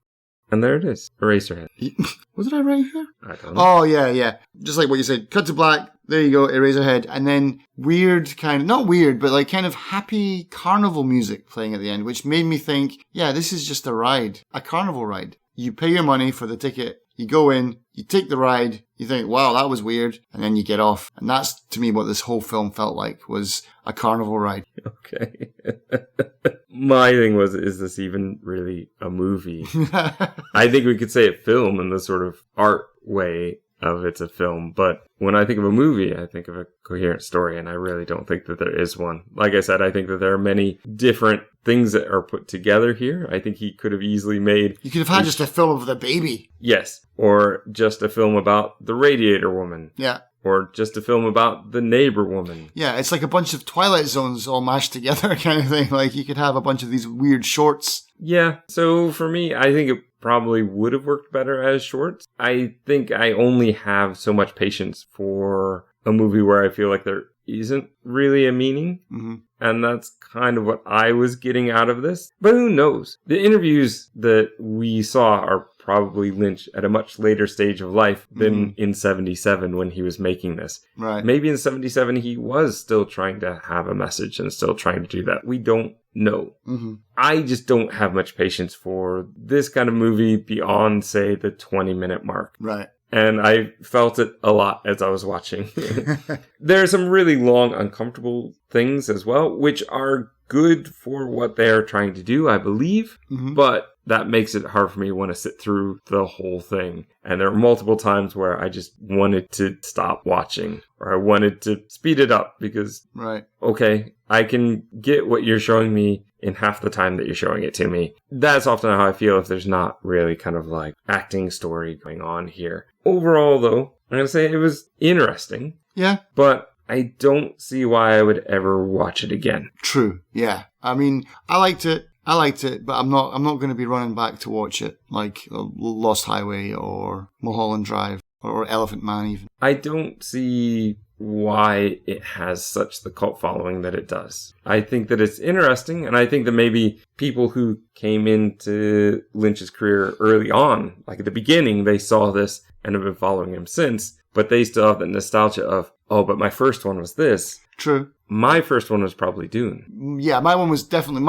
And there it is. Eraserhead. What did I write here? I don't know. Oh, yeah. Just like what you said. Cut to black. There you go. Eraserhead. And then weird kind of, not weird, but like kind of happy carnival music playing at the end, which made me think, yeah, this is just a ride. A carnival ride. You pay your money for the ticket. You go in, you take the ride, you think, wow, that was weird, and then you get off. And that's, to me, what this whole film felt like, was a carnival ride. Okay. My thing was, is this even really a movie? I think we could say a film in the sort of art way of it's a film, but when I think of a movie, I think of a coherent story, and I really don't think that there is one. Like I said, I think that there are many different things that are put together here. I think he could have easily made... You could have had just a film of the baby. Yes. Or just a film about the radiator woman. Yeah. Or just a film about the neighbor woman. Yeah, it's like a bunch of Twilight Zones all mashed together kind of thing. Like, you could have a bunch of these weird shorts. Yeah, so for me, I think it probably would have worked better as shorts. I think I only have so much patience for a movie where I feel like there isn't really a meaning. Mm-hmm. And that's kind of what I was getting out of this. But who knows? The interviews that we saw are probably Lynch at a much later stage of life than in 77 when he was making this. Right. Maybe in 77 he was still trying to have a message and still trying to do that. We don't know. Mm-hmm. I just don't have much patience for this kind of movie beyond, say, the 20-minute mark. Right. And I felt it a lot as I was watching. There are some really long, uncomfortable things as well, which are good for what they are trying to do, I believe. Mm-hmm. But that makes it hard for me to want to sit through the whole thing. And there are multiple times where I just wanted to stop watching, or I wanted to speed it up because, right. Okay, I can get what you're showing me in half the time that you're showing it to me. That's often how I feel if there's not really kind of like acting story going on here. Overall, though, I'm going to say it was interesting. Yeah. But I don't see why I would ever watch it again. True. Yeah. I mean, I liked it, but I'm not going to be running back to watch it like Lost Highway or Mulholland Drive or Elephant Man even. I don't see why it has such the cult following that it does. I think that it's interesting, and I think that maybe people who came into Lynch's career early on, like at the beginning, they saw this and have been following him since, but they still have the nostalgia of, oh, but my first one was this. True. My first one was probably Dune. Yeah, my one was definitely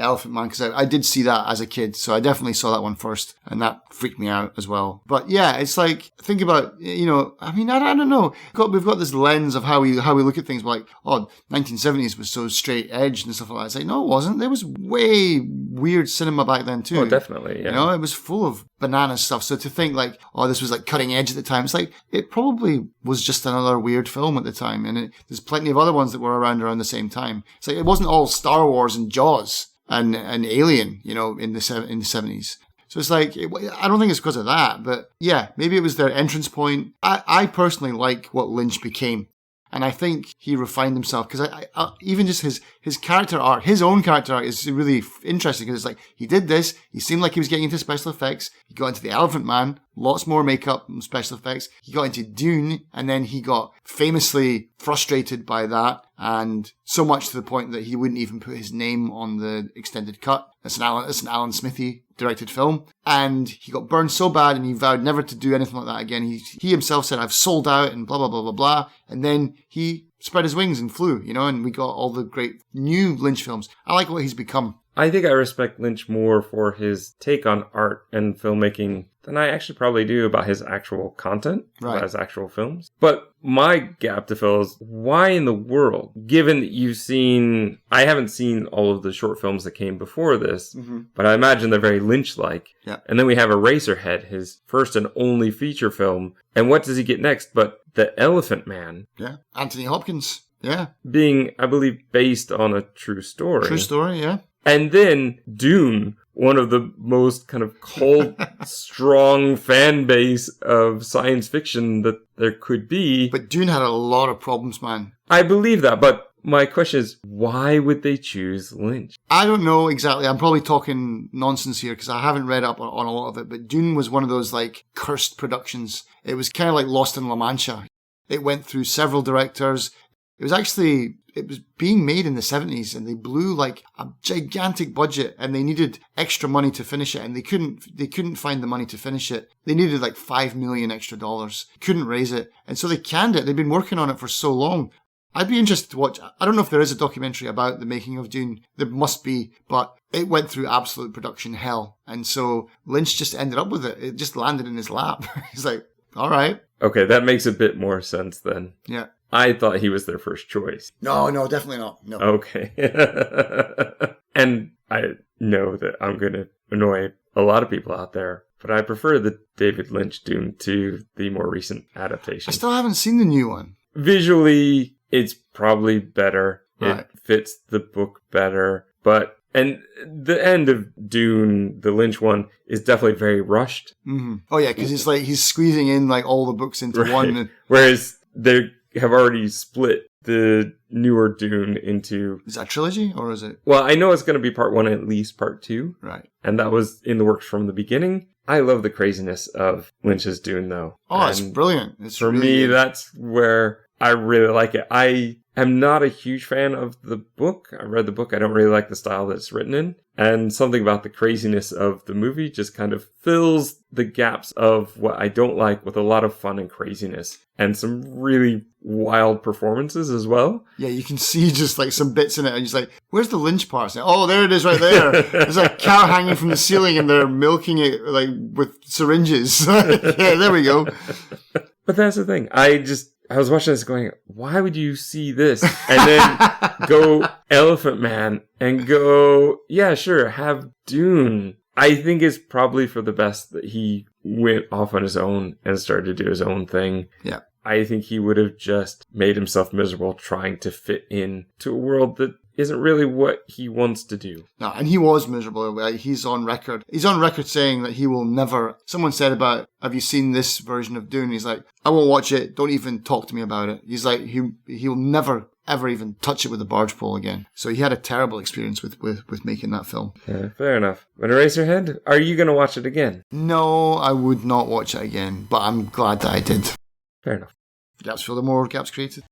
Elephant Man, because I did see that as a kid, so I definitely saw that one first, and that freaked me out as well. But yeah, it's like, think about, I mean, I don't know. We've got this lens of how we look at things, like, 1970s was so straight edge and stuff like that. It's like, no, it wasn't. There was way weird cinema back then too. Oh, definitely, yeah. It was full of banana stuff. So to think like, this was like cutting edge at the time, it's like, it probably was just another weird film at the time, and there's plenty of other ones that were around the same time. It's like, it wasn't all Star Wars and Jaws and Alien, in the 70s. So it's like, I don't think it's because of that, but yeah, maybe it was their entrance point. I personally like what Lynch became. And I think he refined himself, because I even just his character art, his own character art is really interesting, because it's like, he did this, he seemed like he was getting into special effects, he got into the Elephant Man, lots more makeup and special effects. He got into Dune, and then he got famously frustrated by that, and so much to the point that he wouldn't even put his name on the extended cut. It's an Alan Smithy directed film, and he got burned so bad, and he vowed never to do anything like that again. He himself said, I've sold out, and blah, blah, blah, blah, blah. And then he spread his wings and flew, and we got all the great new Lynch films. I like what he's become. I think I respect Lynch more for his take on art and filmmaking than I actually probably do about his actual content, about his actual films. But my gap to fill is, why in the world, given that I haven't seen all of the short films that came before this, but I imagine they're very Lynch-like. Yeah. And then we have Eraserhead, his first and only feature film. And what does he get next but The Elephant Man? Yeah. Anthony Hopkins. Yeah. Being, I believe, based on a true story. True story, yeah. And then Dune, one of the most kind of cult, strong fan base of science fiction that there could be. But Dune had a lot of problems, man. I believe that, but my question is, why would they choose Lynch? I don't know exactly. I'm probably talking nonsense here because I haven't read up on a lot of it, but Dune was one of those cursed productions. It was kind of like Lost in La Mancha. It went through several directors. It was being made in the 70s, and they blew a gigantic budget, and they needed extra money to finish it, and they couldn't find the money to finish it. They needed $5 million extra dollars. Couldn't raise it. And so they canned it. They've been working on it for so long. I'd be interested to watch. I don't know if there is a documentary about the making of Dune. There must be, but it went through absolute production hell. And so Lynch just ended up with it. It just landed in his lap. He's like, all right. Okay, that makes a bit more sense then. Yeah. I thought he was their first choice. No, definitely not. No. Okay. And I know that I'm going to annoy a lot of people out there, but I prefer the David Lynch Dune to the more recent adaptation. I still haven't seen the new one. Visually, it's probably better. Right. It fits the book better. And the end of Dune, the Lynch one, is definitely very rushed. Mm-hmm. Oh, yeah, because he's squeezing in all the books into one. Whereas they have already split the newer Dune into... Is that a trilogy, or is it... Well, I know it's going to be part 1 and at least part 2. Right. And that was in the works from the beginning. I love the craziness of Lynch's Dune, though. Oh, it's brilliant. For me, that's where I really like it. I am not a huge fan of the book. I read the book. I don't really like the style that it's written in. And something about the craziness of the movie just kind of fills the gaps of what I don't like with a lot of fun and craziness. And some really wild performances as well. Yeah, you can see just some bits in it, and you're just like, where's the Lynch part? Like, oh, there it is right there. There's a cow hanging from the ceiling, and they're milking it with syringes. Yeah, there we go. But that's the thing. I was watching this going, why would you see this? And then go Elephant Man and go, yeah, sure, have Dune. I think it's probably for the best that he went off on his own and started to do his own thing. Yeah. I think he would have just made himself miserable trying to fit in to a world that isn't really what he wants to do. No, and he was miserable. He's on record. He's on record saying that he will never... Someone said have you seen this version of Dune? He's like, I won't watch it. Don't even talk to me about it. He's like, he'll never, ever even touch it with a barge pole again. So he had a terrible experience with making that film. Yeah, fair enough. But Eraserhead, are you going to watch it again? No, I would not watch it again, but I'm glad that I did. Fair enough. Gaps filled, more gaps created.